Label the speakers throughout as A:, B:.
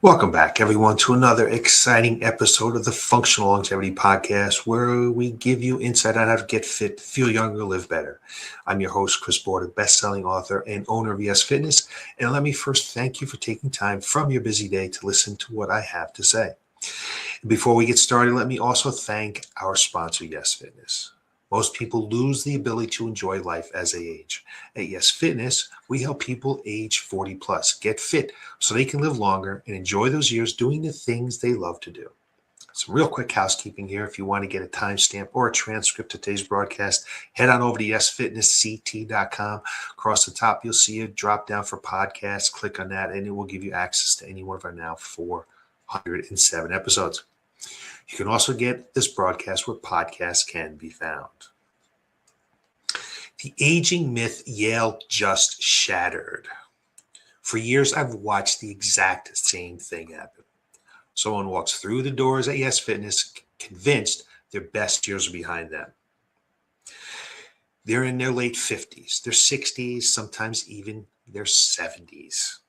A: Welcome back, everyone, to another exciting episode of the Functional Longevity Podcast, where we give you insight on how to get fit, feel younger, live better. I'm your host, Chris Border, best-selling author and owner of Y.E.S Fitness. And let me first thank you for taking time from your busy day to listen to what I have to say. Before we get started, let me also thank our sponsor, Y.E.S Fitness. Most people lose the ability to enjoy life as they age. At Y.E.S Fitness, we help people age 40 plus get fit so they can live longer and enjoy those years doing the things they love to do. Some real quick housekeeping here. If you want to get a timestamp or a transcript of today's broadcast, head on over to yesfitnessct.com. Across the top, you'll see a drop down for podcasts. Click on that, and it will give you access to any one of our now 407 episodes. You can also get this broadcast where podcasts can be found. The aging myth Yale just shattered. For years, I've watched the exact same thing happen. Someone walks through the doors at Y.E.S Fitness convinced their best years are behind them. They're in their late 50s, their 60s, sometimes even their 70s.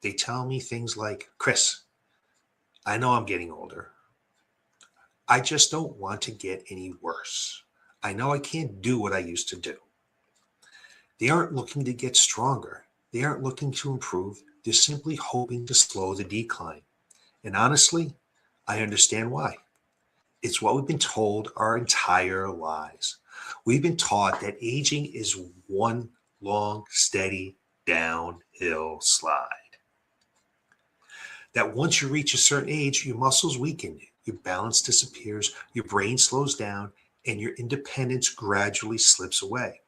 A: They tell me things like, Chris, I know I'm getting older. I just don't want to get any worse. I know I can't do what I used to do. They aren't looking to get stronger. They aren't looking to improve. They're simply hoping to slow the decline. And honestly, I understand why. It's what we've been told our entire lives. We've been taught that aging is one long, steady, downhill slide. That once you reach a certain age, your muscles weaken, your balance disappears, your brain slows down, and your independence gradually slips away.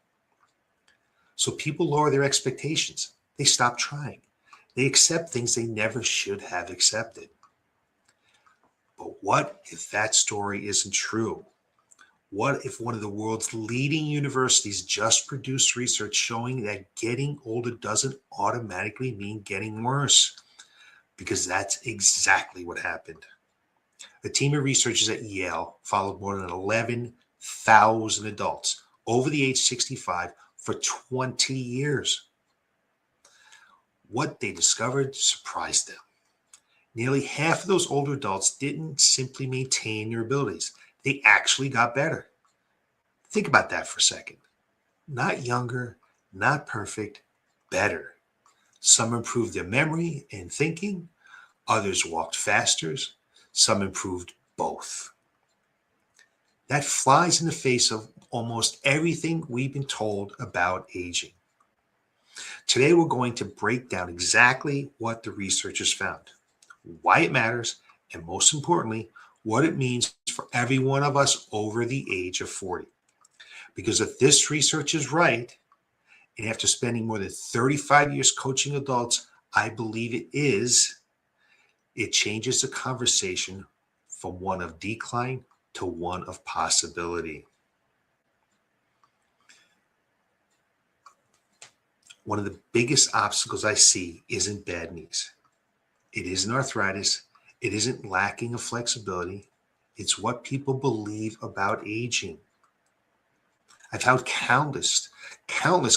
A: So people lower their expectations. They stop trying. They accept things they never should have accepted. But what if that story isn't true? What if one of the world's leading universities just produced research showing that getting older doesn't automatically mean getting worse? Because that's exactly what happened. A team of researchers at Yale followed more than 11,000 adults over the age 65 for 20 years. What they discovered surprised them. Nearly half of those older adults didn't simply maintain their abilities. They actually got better. Think about that for a second. Not younger, not perfect, better. Some improved their memory and thinking. Others walked faster. Some improved both. That flies in the face of almost everything we've been told about aging. Today, we're going to break down exactly what the researchers found, why it matters, and most importantly, what it means for every one of us over the age of 40. Because if this research is right, and after spending more than 35 years coaching adults, I believe it is, it changes the conversation from one of decline to one of possibility. One of the biggest obstacles I see isn't bad knees. It isn't arthritis. It isn't lacking of flexibility. It's what people believe about aging. I've had countless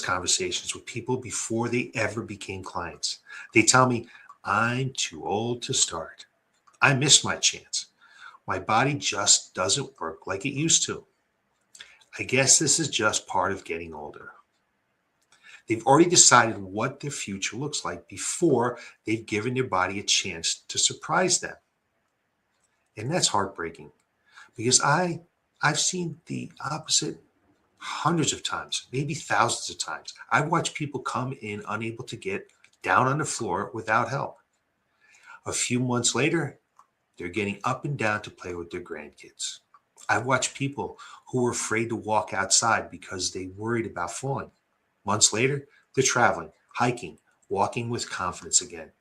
A: conversations with people before they ever became clients. They tell me, I'm too old to start. I missed my chance. My body just doesn't work like it used to. I guess this is just part of getting older. They've already decided what their future looks like before they've given their body a chance to surprise them. And that's heartbreaking because I've seen the opposite hundreds of times, maybe thousands of times. I've watched people come in unable to get down on the floor without help. A few months later, they're getting up and down to play with their grandkids. I've watched people who were afraid to walk outside because they worried about falling. Months later, they're traveling, hiking, walking with confidence again.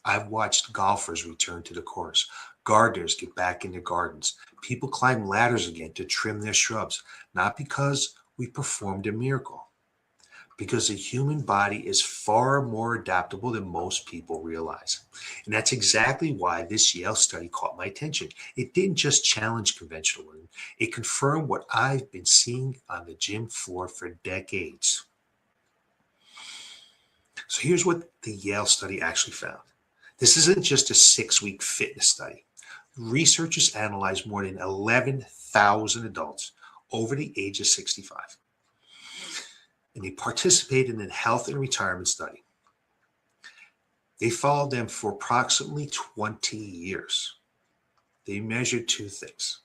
A: I've watched golfers return to the course, gardeners get back in their gardens, people climb ladders again to trim their shrubs, not because we performed a miracle, because the human body is far more adaptable than most people realize. And that's exactly why this Yale study caught my attention. It didn't just challenge conventional wisdom, it confirmed what I've been seeing on the gym floor for decades. So here's what the Yale study actually found. This isn't just a 6-week fitness study. Researchers analyzed more than 11,000 adults over the age of 65, and they participated in a health and retirement study. They followed them for approximately 20 years. They measured two things.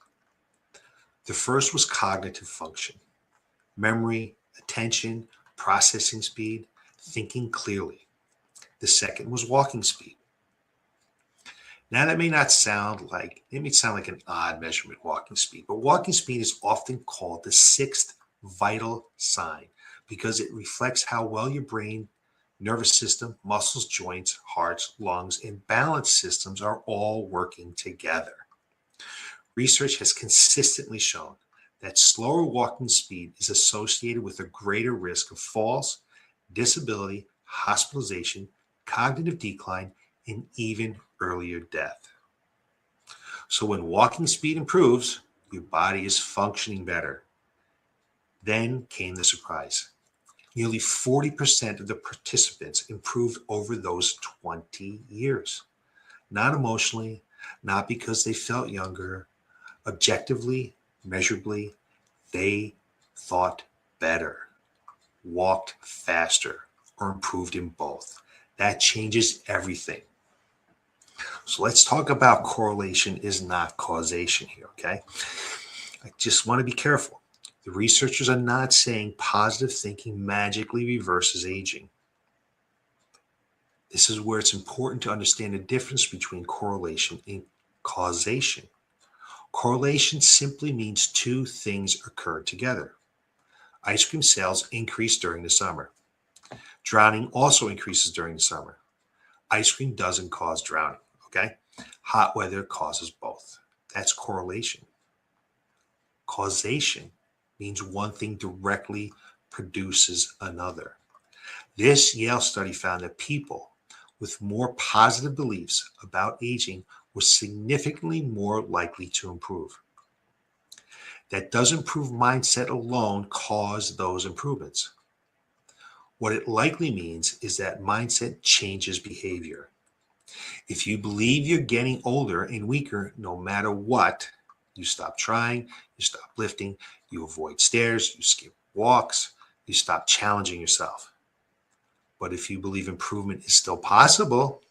A: The first was cognitive function, memory, attention, processing speed, thinking clearly. The second was walking speed. Now that may sound like an odd measurement, walking speed, but walking speed is often called the sixth vital sign because it reflects how well your brain, nervous system, muscles, joints, hearts, lungs, and balance systems are all working together. Research has consistently shown that slower walking speed is associated with a greater risk of falls, disability, hospitalization, cognitive decline, and even earlier death. So when walking speed improves, your body is functioning better. Then came the surprise. Nearly 40% of the participants improved over those 20 years. Not emotionally, not because they felt younger. Objectively, measurably, they thought better, walked faster, or improved in both. That changes everything. So let's talk about correlation is not causation here, okay? I just want to be careful. The researchers are not saying positive thinking magically reverses aging. This is where it's important to understand the difference between correlation and causation. Correlation simply means two things occur together. Ice cream sales increase during the summer. Drowning also increases during the summer. Ice cream doesn't cause drowning, okay? Hot weather causes both. That's correlation. Causation means one thing directly produces another. This Yale study found that people with more positive beliefs about aging were significantly more likely to improve. That doesn't prove mindset alone caused those improvements. What it likely means is that mindset changes behavior. If you believe you're getting older and weaker no matter what, you stop trying, you stop lifting, you avoid stairs, you skip walks, you stop challenging yourself. But if you believe improvement is still possible,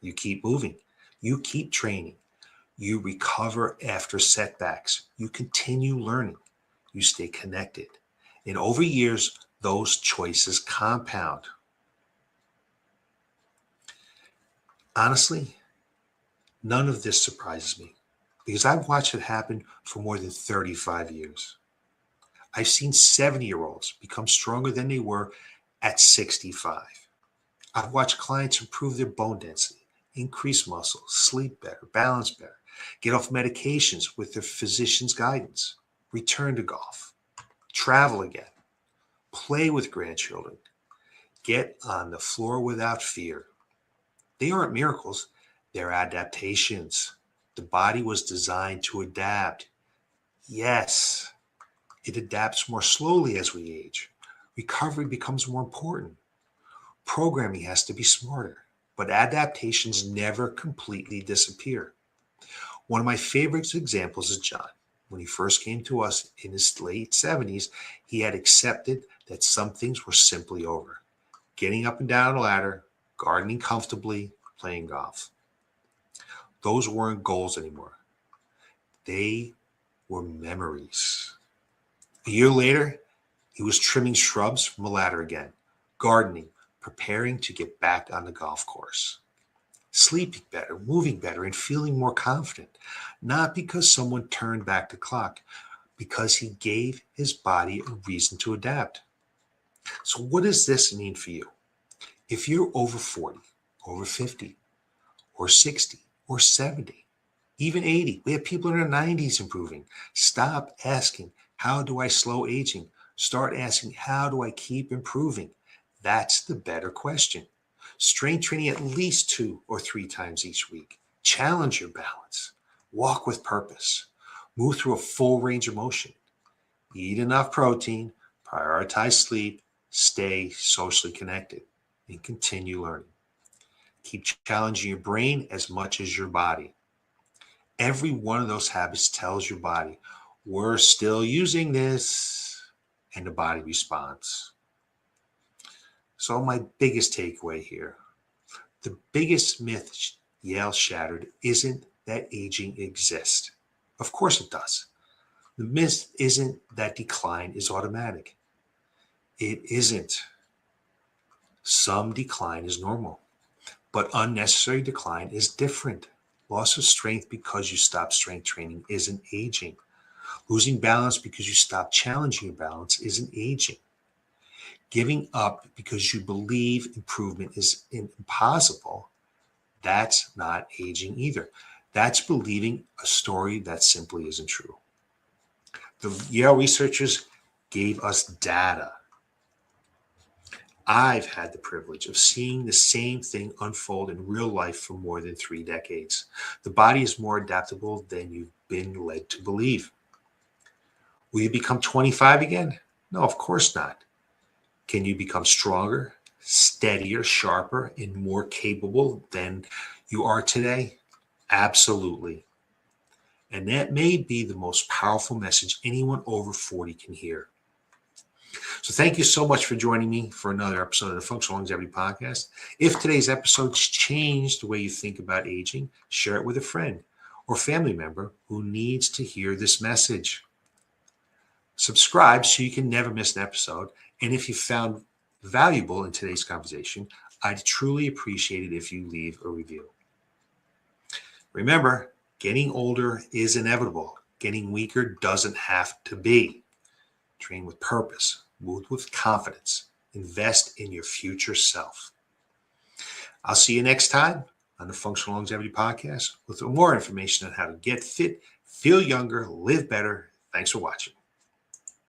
A: you keep moving, you keep training, you recover after setbacks, you continue learning, you stay connected. And over years, those choices compound. Honestly, none of this surprises me because I've watched it happen for more than 35 years. I've seen 70-year-olds become stronger than they were at 65. I've watched clients improve their bone density, increase muscle, sleep better, balance better, get off medications with their physician's guidance, return to golf, travel again, play with grandchildren, get on the floor without fear. They aren't miracles, they're adaptations. The body was designed to adapt. Yes, it adapts more slowly as we age. Recovery becomes more important. Programming has to be smarter, but adaptations never completely disappear. One of my favorite examples is John. When he first came to us in his late 70s, he had accepted that some things were simply over. Getting up and down a ladder, gardening comfortably, playing golf. Those weren't goals anymore. They were memories. A year later, he was trimming shrubs from a ladder again, gardening, preparing to get back on the golf course. Sleeping better, moving better, and feeling more confident. Not because someone turned back the clock, because he gave his body a reason to adapt. So what does this mean for you? If you're over 40, over 50, or 60, or 70, even 80, we have people in their 90s improving. Stop asking, how do I slow aging? Start asking, how do I keep improving? That's the better question. Strength training at least 2 or 3 times each week. Challenge your balance. Walk with purpose. Move through a full range of motion. Eat enough protein. Prioritize sleep. Stay socially connected. And continue learning. Keep challenging your brain as much as your body. Every one of those habits tells your body, we're still using this, and the body responds. So my biggest takeaway here, the biggest myth Yale shattered isn't that aging exists. Of course it does. The myth isn't that decline is automatic. It isn't. Some decline is normal, but unnecessary decline is different. Loss of strength because you stop strength training isn't aging. Losing balance because you stop challenging your balance isn't aging. Giving up because you believe improvement is impossible, that's not aging either. That's believing a story that simply isn't true. The Yale researchers gave us data. I've had the privilege of seeing the same thing unfold in real life for more than 3 decades. The body is more adaptable than you've been led to believe. Will you become 25 again? No, of course not. Can you become stronger, steadier, sharper, and more capable than you are today? Absolutely. And that may be the most powerful message anyone over 40 can hear. So thank you so much for joining me for another episode of the Functional Longevity Podcast. If today's episode's changed the way you think about aging, share it with a friend or family member who needs to hear this message. Subscribe so you can never miss an episode. And if you found valuable in today's conversation, I'd truly appreciate it if you leave a review. Remember, getting older is inevitable. Getting weaker doesn't have to be. Train with purpose. Move with confidence. Invest in your future self. I'll see you next time on the Functional Longevity Podcast with more information on how to get fit, feel younger, live better. Thanks for watching.